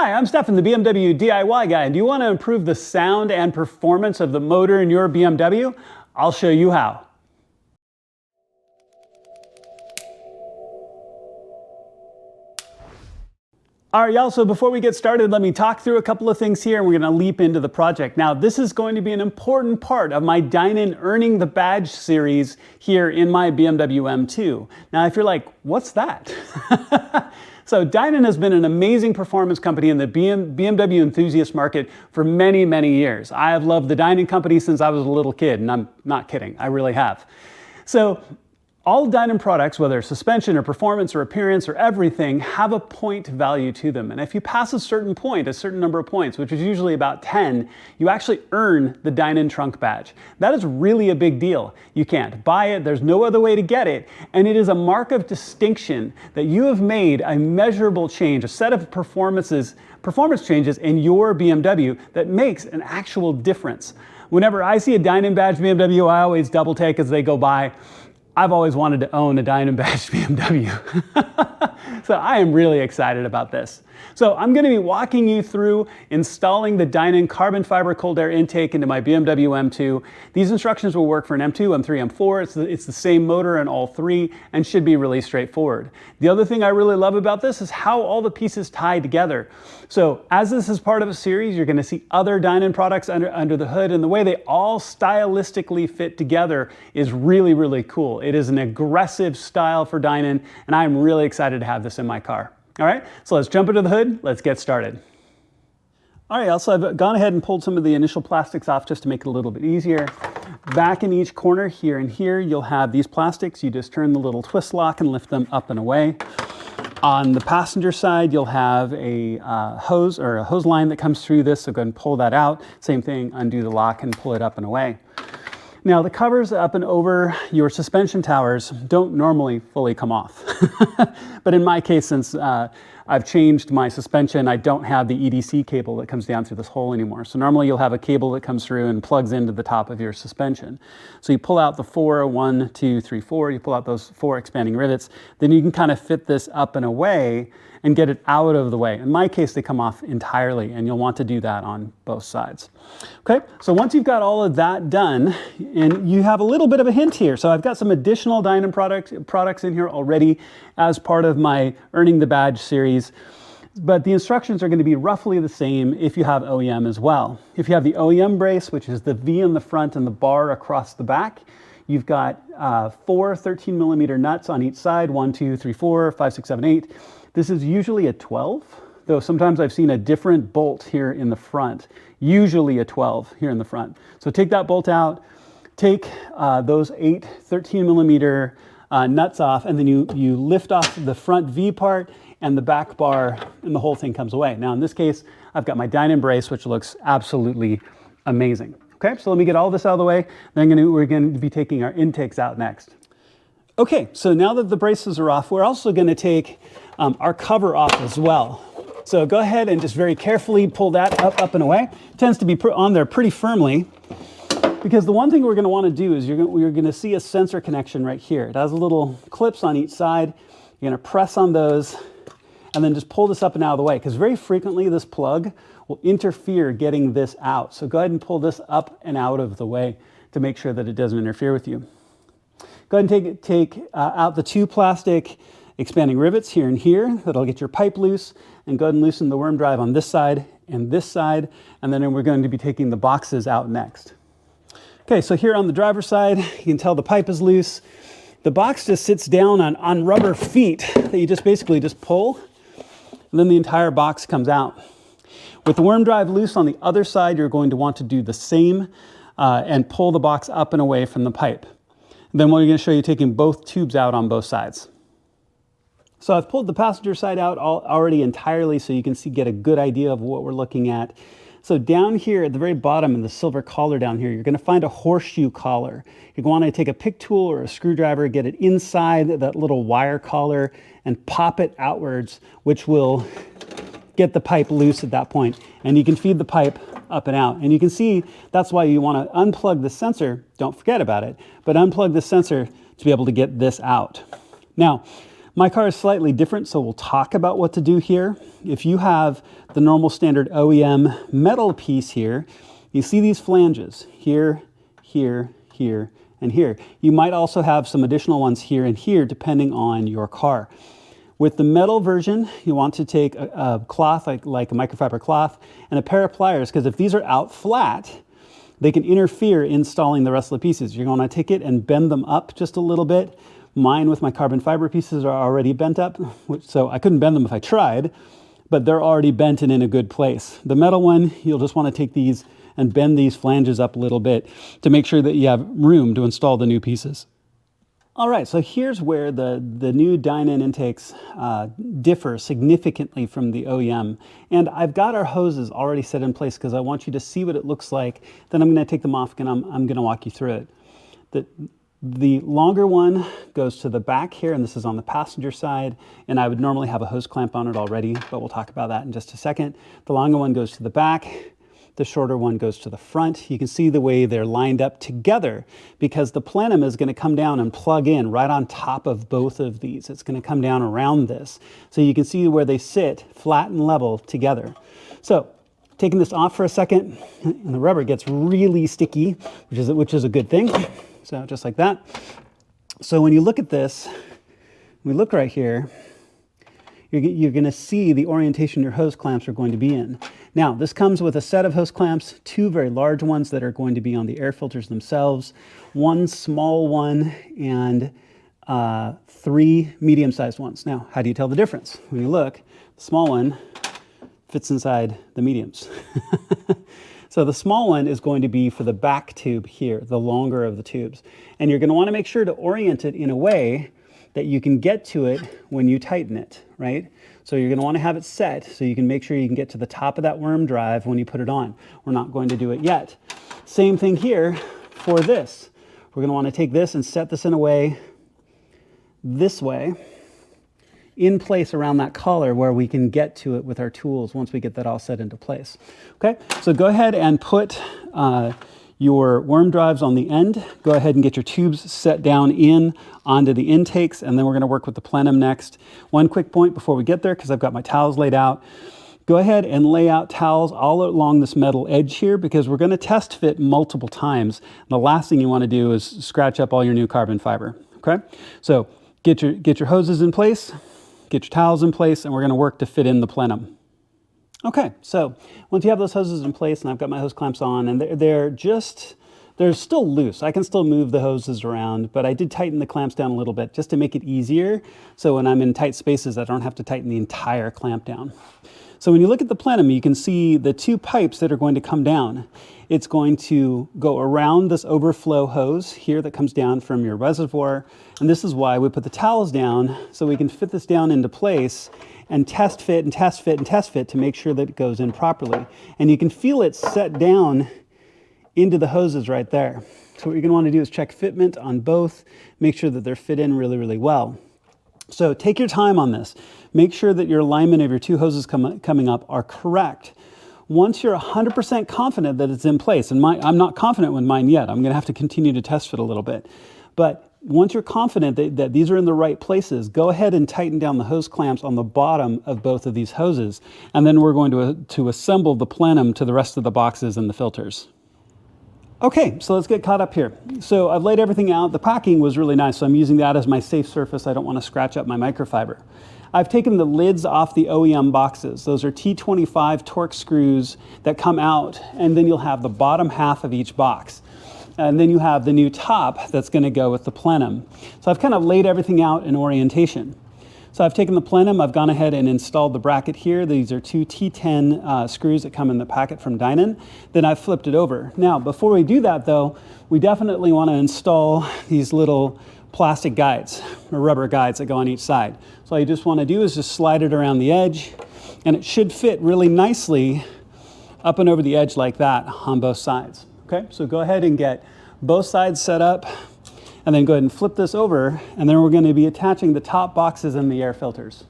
Hi, I'm Stefan, the BMW DIY guy, and do you want to improve the sound and performance of the motor in your BMW? I'll show you how. All right, y'all, so before we get started, let me talk through a couple of things here, and we're going to leap into the project. Now, this is going to be an important part of my Dinan Earning the Badge series here in my BMW M2. Now, if you're like, what's that? So Dinan has been an amazing performance company in the BMW enthusiast market for many, many years. I have loved the Dinan company since I was a little kid, and I'm not kidding, I really have. So all Dinan products, whether suspension or performance or appearance or everything, have a point value to them. And if you pass a certain point, a certain number of points, which is usually about 10, you actually earn the Dinan trunk badge. That is really a big deal. You can't buy it, there's no other way to get it, and it is a mark of distinction that you have made a measurable change, a set of performance changes in your BMW that makes an actual difference. Whenever I see a Dinan badge BMW, I always double take as they go by. I've always wanted to own a Dinan badge BMW. So I am really excited about this. So I'm going to be walking you through installing the Dinan carbon fiber cold air intake into my BMW M2. These instructions will work for an M2, M3, M4. It's the same motor in all three and should be really straightforward. The other thing I really love about this is how all the pieces tie together. So as this is part of a series, you're going to see other Dinan products under the hood, and the way they all stylistically fit together is really, really cool. It is an aggressive style for Dinan, and I'm really excited to have this in my car. All right, so let's jump into the hood. Let's get started. All right, so I've gone ahead and pulled some of the initial plastics off just to make it a little bit easier. Back in each corner, here and here, you'll have these plastics. You just turn the little twist lock and lift them up and away. On the passenger side, you'll have a hose or a hose line that comes through this, so go ahead and pull that out. Same thing, undo the lock and pull it up and away. Now, the covers up and over your suspension towers don't normally fully come off. But in my case, since I've changed my suspension, I don't have the EDC cable that comes down through this hole anymore. So normally you'll have a cable that comes through and plugs into the top of your suspension. So you pull out the 1, 2, 3, 4, you pull out those 4 expanding rivets, then you can kind of fit this up and away and get it out of the way. In my case, they come off entirely, and you'll want to do that on both sides. Okay, so once you've got all of that done, and you have a little bit of a hint here. So I've got some additional Dinan products in here already as part of my Earning the Badge series, but the instructions are going to be roughly the same if you have OEM as well. If you have the OEM brace, which is the V in the front and the bar across the back, you've got 4 13mm nuts on each side, 1, 2, 3, 4, 5, 6, 7, 8. This is usually a 12, though sometimes I've seen a different bolt here in the front, usually a 12 here in the front. So take that bolt out, take those 8 13mm nuts off, and then you lift off the front V part and the back bar, and the whole thing comes away. Now in this case, I've got my Dinan brace, which looks absolutely amazing. Okay, so let me get all this out of the way. Then we're going to be taking our intakes out next. Okay, so now that the braces are off, we're also going to take our cover off as well. So go ahead and just very carefully pull that up and away. It tends to be put on there pretty firmly, because the one thing we're going to want to do is you're going to see a sensor connection right here. It has little clips on each side. You're going to press on those and then just pull this up and out of the way, because very frequently this plug will interfere getting this out. So go ahead and pull this up and out of the way to make sure that it doesn't interfere with you. Go ahead and take out the 2 plastic expanding rivets here and here. That'll get your pipe loose, and go ahead and loosen the worm drive on this side, and then we're going to be taking the boxes out next. Okay, so here on the driver's side, you can tell the pipe is loose. The box just sits down on rubber feet that you just basically pull, and then the entire box comes out. With the worm drive loose on the other side, you're going to want to do the same and pull the box up and away from the pipe. Then we're going to show you taking both tubes out on both sides. So I've pulled the passenger side out already entirely, so you can get a good idea of what we're looking at. So down here at the very bottom in the silver collar down here, you're going to find a horseshoe collar. You're going to want to take a pick tool or a screwdriver, get it inside that little wire collar and pop it outwards, which will get the pipe loose at that point. And you can feed the pipe up and out. And you can see that's why you want to unplug the sensor. Don't forget about it, but unplug the sensor to be able to get this out. Now, My car is slightly different, so we'll talk about what to do here. If you have the normal standard OEM metal piece here, you see these flanges here, here, here, and here. You might also have some additional ones here and here, depending on your car. With the metal version, you want to take a cloth, like a microfiber cloth, and a pair of pliers, because if these are out flat, they can interfere installing the rest of the pieces. You're going to take it and bend them up just a little bit. Mine with my carbon fiber pieces are already bent up, so I couldn't bend them if I tried, but they're already bent and in a good place. The metal one, you'll just want to take these and bend these flanges up a little bit to make sure that you have room to install the new pieces. All right, so here's where the new Dinan intakes differ significantly from the OEM. And I've got our hoses already set in place because I want you to see what it looks like. Then I'm going to take them off and I'm going to walk you through it. The longer one goes to the back here, and this is on the passenger side, and I would normally have a hose clamp on it already, but we'll talk about that in just a second. The longer one goes to the back. The shorter one goes to the front. You can see the way they're lined up together because the plenum is going to come down and plug in right on top of both of these. It's going to come down around this. So you can see where they sit flat and level together. So taking this off for a second, and the rubber gets really sticky, which is a good thing. So just like that. So when you look at this, we look right here, you're going to see the orientation your hose clamps are going to be in. Now, this comes with a set of hose clamps, 2 very large ones that are going to be on the air filters themselves, 1 small one, and 3 medium-sized ones. Now, how do you tell the difference? When you look, the small one fits inside the mediums. So the small one is going to be for the back tube here, the longer of the tubes. And you're going to want to make sure to orient it in a way that you can get to it when you tighten it, right? So you're going to want to have it set so you can make sure you can get to the top of that worm drive when you put it on. We're not going to do it yet. Same thing here for this. We're going to want to take this and set this in a way, this way, in place around that collar where we can get to it with our tools once we get that all set into place. Okay, so go ahead and put your worm drives on the end. Go ahead and get your tubes set down in onto the intakes, and then we're going to work with the plenum next. One quick point before we get there, because I've got my towels laid out. Go ahead and lay out towels all along this metal edge here because we're going to test fit multiple times. The last thing you want to do is scratch up all your new carbon fiber. Okay, so get your hoses in place, get your towels in place, and we're going to work to fit in the plenum. Okay, so once you have those hoses in place, and I've got my hose clamps on, and they're still loose. I can still move the hoses around, but I did tighten the clamps down a little bit just to make it easier. So when I'm in tight spaces, I don't have to tighten the entire clamp down. So when you look at the plenum, you can see the 2 pipes that are going to come down. It's going to go around this overflow hose here that comes down from your reservoir. And this is why we put the towels down, so we can fit this down into place and test fit and test fit and test fit to make sure that it goes in properly. And you can feel it set down into the hoses right there. So what you're going to want to do is check fitment on both, make sure that they're fit in really, really well. So take your time on this. Make sure that your alignment of your 2 hoses coming up are correct. Once you're 100% confident that it's in place, and I'm not confident with mine yet. I'm going to have to continue to test fit a little bit. But once you're confident that these are in the right places, go ahead and tighten down the hose clamps on the bottom of both of these hoses. And then we're going to assemble the plenum to the rest of the boxes and the filters. Okay, so let's get caught up here. So I've laid everything out. The packing was really nice, so I'm using that as my safe surface. I don't want to scratch up my microfiber. I've taken the lids off the OEM boxes. Those are T25 Torx screws that come out, and then you'll have the bottom half of each box. And then you have the new top that's going to go with the plenum. So I've kind of laid everything out in orientation. So I've taken the plenum, I've gone ahead and installed the bracket here. These are 2 T10 screws that come in the packet from Dinan. Then I've flipped it over. Now, before we do that though, we definitely want to install these little plastic guides, or rubber guides that go on each side. So all you just want to do is just slide it around the edge, and it should fit really nicely up and over the edge like that on both sides. Okay, so go ahead and get both sides set up, and then go ahead and flip this over, and then we're going to be attaching the top boxes and the air filters.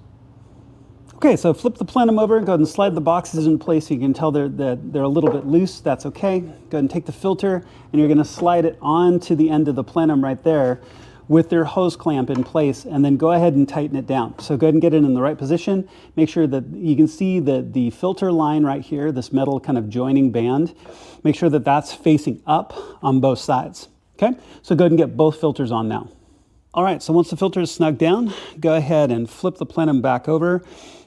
Okay, so flip the plenum over and go ahead and slide the boxes in place so you can tell they're a little bit loose. That's okay. Go ahead and take the filter, and you're going to slide it onto the end of the plenum right there with their hose clamp in place, and then go ahead and tighten it down. So go ahead and get it in the right position. Make sure that you can see the filter line right here, this metal kind of joining band. Make sure that that's facing up on both sides. Okay, so go ahead and get both filters on now. All right, so once the filter is snugged down, go ahead and flip the plenum back over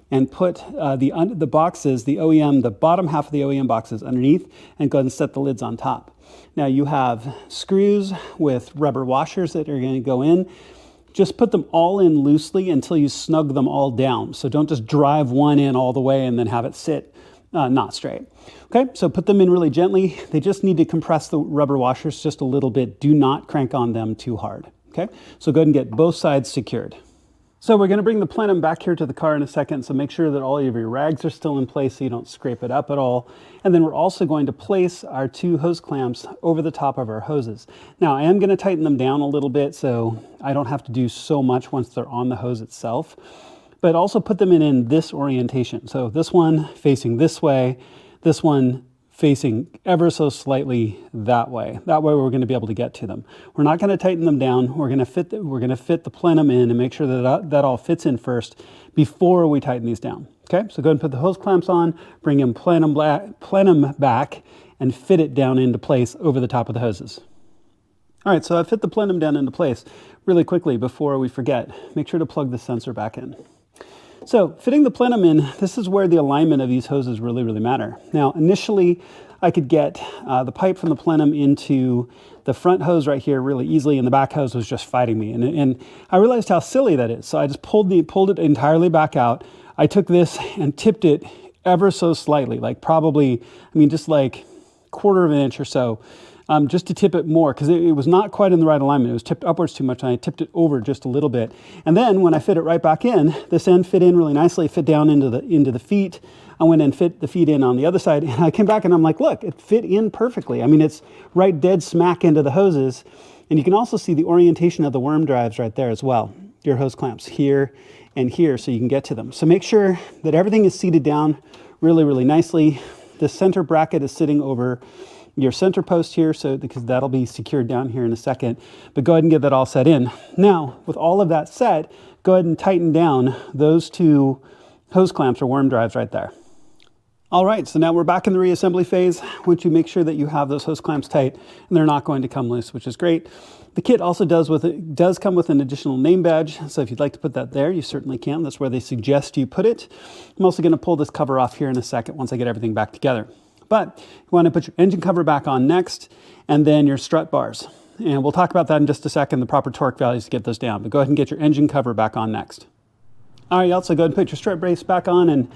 and put the boxes, the OEM, the bottom half of the OEM boxes underneath, and go ahead and set the lids on top. Now you have screws with rubber washers that are going to go in. Just put them all in loosely until you snug them all down. So don't just drive one in all the way and then have it sit not straight. Okay, so put them in really gently. They just need to compress the rubber washers just a little bit. Do not crank on them too hard. Okay, so go ahead and get both sides secured. So we're going to bring the plenum back here to the car in a second, so make sure that all of your rags are still in place so you don't scrape it up at all. And then we're also going to place our 2 hose clamps over the top of our hoses. Now I am going to tighten them down a little bit so I don't have to do so much once they're on the hose itself, but also put them in this orientation. So this one facing this way, this one facing ever so slightly that way. That way we're going to be able to get to them. We're not going to tighten them down. We're going to fit the plenum in and make sure that that all fits in first before we tighten these down. Okay, so go ahead and put the hose clamps on, bring in plenum back, and fit it down into place over the top of the hoses. All right, so I fit the plenum down into place really quickly before we forget. Make sure to plug the sensor back in. So fitting the plenum in, this is where the alignment of these hoses really matter. Now, initially, I could get the pipe from the plenum into the front hose right here really easily, and the back hose was just fighting me. And I realized how silly that is. So I just pulled it entirely back out. I took this and tipped it ever so slightly, like probably, I mean, just like 1/4 of an inch or so, just to tip it more, because it was not quite in the right alignment. It was tipped upwards too much, and I tipped it over just a little bit. And then when I fit it right back in, this end fit in really nicely, fit down into the feet. I went and fit the feet in on the other side, and I came back and I'm like, look, it fit in perfectly. I mean, it's right dead smack into the hoses. And you can also see the orientation of the worm drives right there as well. Your hose clamps here and here, so you can get to them. So make sure that everything is seated down really nicely. The center bracket is sitting over your center post here, so because that'll be secured down here in a second. But go ahead and get that all set in. Now, with all of that set, go ahead and tighten down those 2 hose clamps or worm drives right there. All right, so now we're back in the reassembly phase. Once you make sure that you have those hose clamps tight and they're not going to come loose, which is great. The kit also does come with an additional name badge, so if you'd like to put that there, you certainly can. That's where they suggest you put it. I'm also going to pull this cover off here in a second once I get everything back together. But you want to put your engine cover back on next, and then your strut bars. And we'll talk about that in just a second, the proper torque values to get those down. But go ahead and get your engine cover back on next. All right, also go ahead and put your strut brace back on. And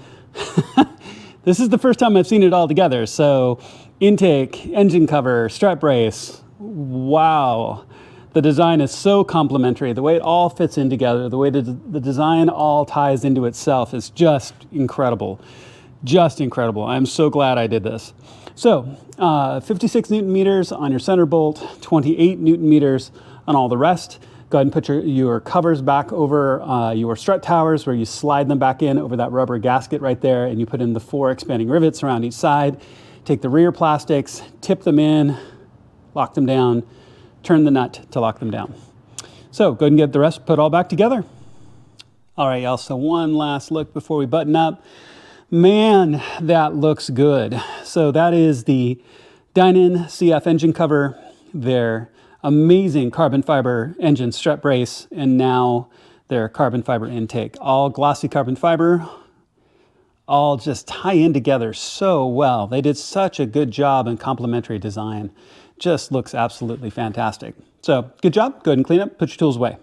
this is the first time I've seen it all together. So intake, engine cover, strut brace. Wow. The design is so complementary. The way it all fits in together, the way the design all ties into itself is just incredible. Just incredible. I'm so glad I did this. So 56 Newton meters on your center bolt, 28 Newton meters on all the rest. Go ahead and put your covers back over your strut towers, where you slide them back in over that rubber gasket right there, and you put in the 4 expanding rivets around each side. Take the rear plastics, tip them in, lock them down, turn the nut to lock them down. So go ahead and get the rest put all back together. All right, y'all, so one last look before we button up. Man, that looks good. So that is the Dinan CF engine cover, their amazing carbon fiber engine strut brace, and now their carbon fiber intake. All glossy carbon fiber, all just tie in together so well. They did such a good job in complementary design. Just looks absolutely fantastic. So good job. Go ahead and clean up, put your tools away.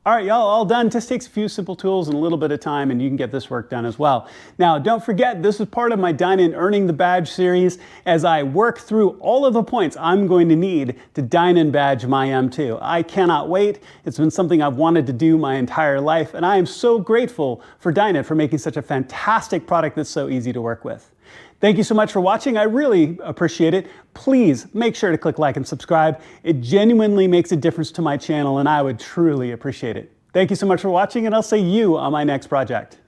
All right, y'all, all done. Just takes a few simple tools and a little bit of time, and you can get this work done as well. Now, don't forget, this is part of my Dinan Earning the Badge series as I work through all of the points I'm going to need to Dinan badge my M2. I cannot wait. It's been something I've wanted to do my entire life, and I am so grateful for Dinan for making such a fantastic product that's so easy to work with. Thank you so much for watching. I really appreciate it. Please make sure to click like and subscribe. It genuinely makes a difference to my channel, and I would truly appreciate it. Thank you so much for watching, and I'll see you on my next project.